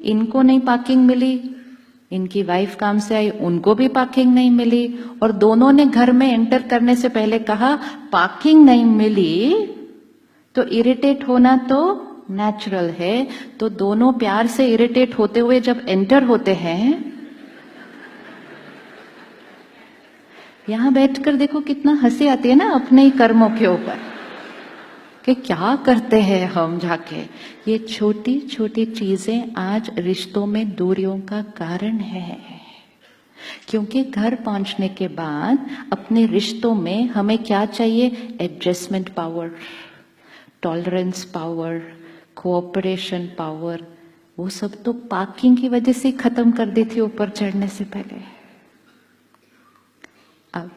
इनको नहीं पार्किंग मिली, इनकी वाइफ काम से आई, उनको भी पार्किंग नहीं मिली, और दोनों ने घर में एंटर करने से पहले कहा पार्किंग नहीं मिली तो इरिटेट होना तो नेचुरल है। तो दोनों प्यार से इरिटेट होते हुए जब एंटर होते हैं, यहां बैठकर देखो कितना हंसी आती है ना अपने ही कर्मों के ऊपर कि क्या करते हैं हम जाके। ये छोटी छोटी चीजें आज रिश्तों में दूरियों का कारण है, क्योंकि घर पहुंचने के बाद अपने रिश्तों में हमें क्या चाहिए? Adjustment power, tolerance power, cooperation power. वो सब तो पार्किंग की वजह से खत्म कर दी थी ऊपर चढ़ने से पहले। अब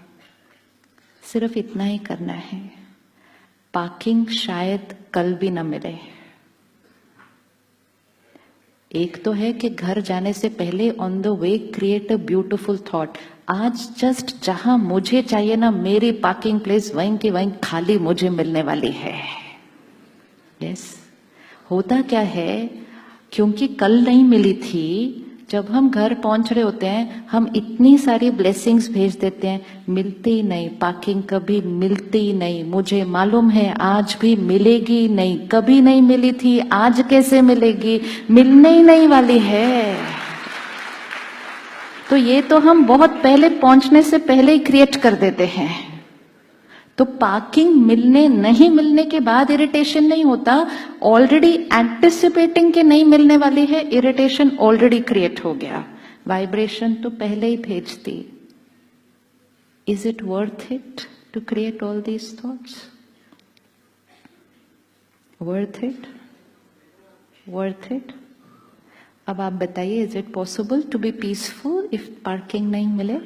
सिर्फ इतना ही करना है, पार्किंग शायद कल भी न मिले। एक तो है कि घर जाने से पहले on the way create a beautiful thought. आज जस्ट जहां मुझे चाहिए ना मेरी पार्किंग प्लेस, वहीं की वहीं खाली मुझे मिलने वाली है। यस, होता क्या है, क्योंकि कल नहीं मिली थी, जब हम घर पहुंच रहे होते हैं हम इतनी सारी ब्लेसिंग्स भेज देते हैं, मिलती ही नहीं, पार्किंग कभी मिलती ही नहीं, मुझे मालूम है आज भी मिलेगी नहीं, कभी नहीं मिली थी आज कैसे मिलेगी, मिलने ही नहीं वाली है। तो ये तो हम बहुत पहले पहुंचने से पहले ही क्रिएट कर देते हैं। तो पार्किंग मिलने नहीं मिलने के बाद इरिटेशन नहीं होता, ऑलरेडी एंटिसिपेटिंग के नहीं मिलने वाली है, इरिटेशन ऑलरेडी क्रिएट हो गया, वाइब्रेशन तो पहले ही भेजती। Is it worth it to create all these thoughts? Worth it? Worth it? अब आप बताइए, is it possible to be peaceful if parking नहीं मिले?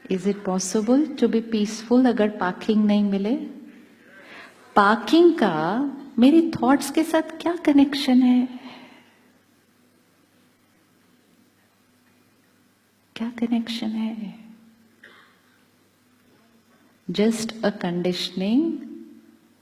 Is it possible to be peaceful अगर पार्किंग नहीं मिले? पार्किंग का मेरी थॉट्स के साथ क्या कनेक्शन है? क्या कनेक्शन है? जस्ट अ कंडीशनिंग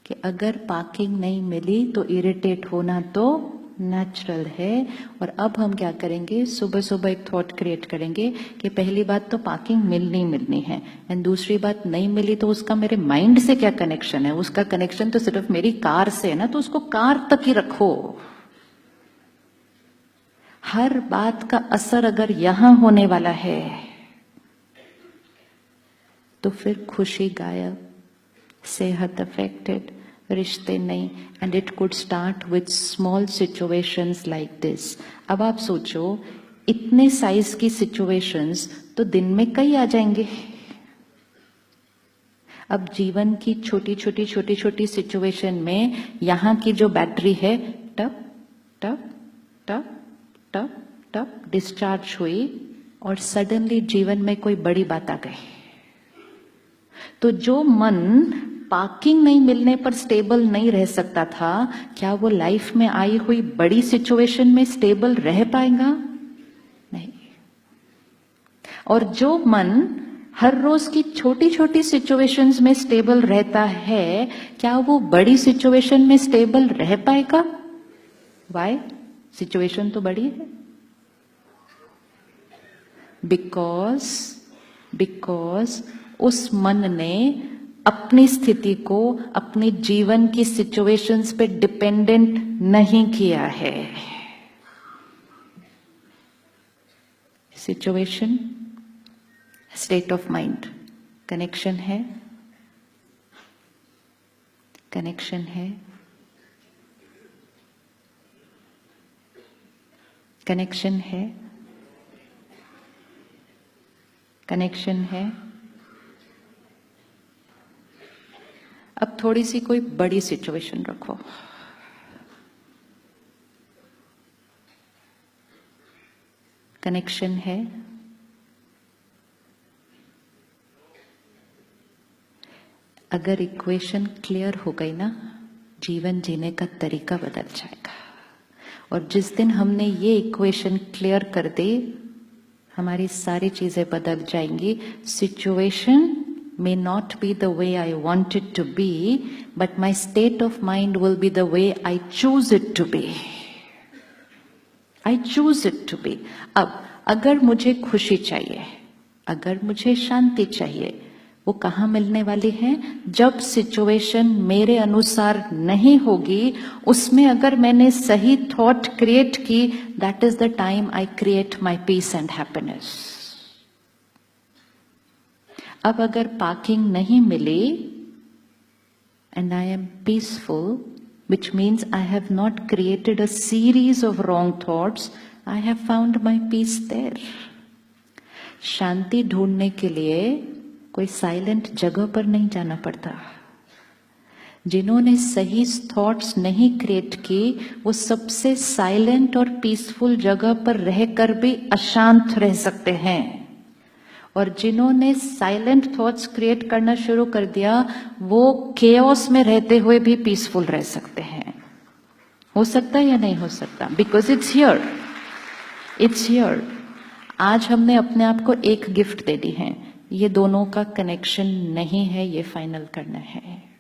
कि अगर पार्किंग नहीं मिली तो इरिटेट होना तो नेचुरल है। और अब हम क्या करेंगे, सुबह सुबह एक थॉट क्रिएट करेंगे कि पहली बात तो पार्किंग मिलनी है, एंड दूसरी बात नहीं मिली तो उसका मेरे माइंड से क्या कनेक्शन है? उसका कनेक्शन तो सिर्फ मेरी कार से है ना, तो उसको कार तक ही रखो। हर बात का असर अगर यहां होने वाला है तो फिर खुशी गायब, सेहत अफेक्टेड, रिश्ते नहीं। And it could start with small situations like this. अब आप सोचो, इतने साइज की सिचुएशंस तो दिन में कई आ जाएंगे। अब जीवन की छोटी छोटी सिचुएशन में यहां की जो बैटरी है टप टप टप टप टप डिस्चार्ज हुई, और सडनली जीवन में कोई बड़ी बात आ गई। तो जो मन पार्किंग नहीं मिलने पर स्टेबल नहीं रह सकता था, क्या वो लाइफ में आई हुई बड़ी सिचुएशन में स्टेबल रह पाएगा? नहीं। और जो मन हर रोज की छोटी छोटी सिचुएशंस में स्टेबल रहता है, क्या वो बड़ी सिचुएशन में स्टेबल रह पाएगा? वाई? सिचुएशन तो बड़ी है। बिकॉज उस मन ने अपनी स्थिति को अपने जीवन की सिचुएशंस पे डिपेंडेंट नहीं किया है। Situation, state of mind, connection है, कनेक्शन है, कनेक्शन है, कनेक्शन है। अब थोड़ी सी कोई बड़ी सिचुएशन रखो, कनेक्शन है। अगर इक्वेशन क्लियर हो गई ना, जीवन जीने का तरीका बदल जाएगा। और जिस दिन हमने ये इक्वेशन क्लियर कर दी, हमारी सारी चीजें बदल जाएंगी। Situation may not be the way I want it to be, but my state of mind will be the way I choose it to be. I choose it to be. अब अगर मुझे खुशी चाहिए, अगर मुझे शांति चाहिए, वो कहाँ मिलने वाली है? जब सिचुएशन मेरे अनुसार नहीं होगी, उसमें अगर मैंने सही थॉट क्रिएट की, that is the time I create my peace and happiness. अब अगर पार्किंग नहीं मिली and I am peaceful, which means I have not created a series of wrong thoughts, I have found my peace there. शांति ढूंढने के लिए कोई silent जगह पर नहीं जाना पड़ता. जिन्होंने सही थॉट्स नहीं क्रिएट की, वो सबसे साइलेंट और पीसफुल जगह पर रहकर भी अशांत रह सकते हैं. और जिन्होंने साइलेंट थॉट्स क्रिएट करना शुरू कर दिया, वो केओस में रहते हुए भी पीसफुल रह सकते हैं. हो सकता है या नहीं हो सकता? Because it's here, it's here. आज हमने अपने आप को एक गिफ्ट दे दी है. ये दोनों का कनेक्शन नहीं है, ये फाइनल करना है.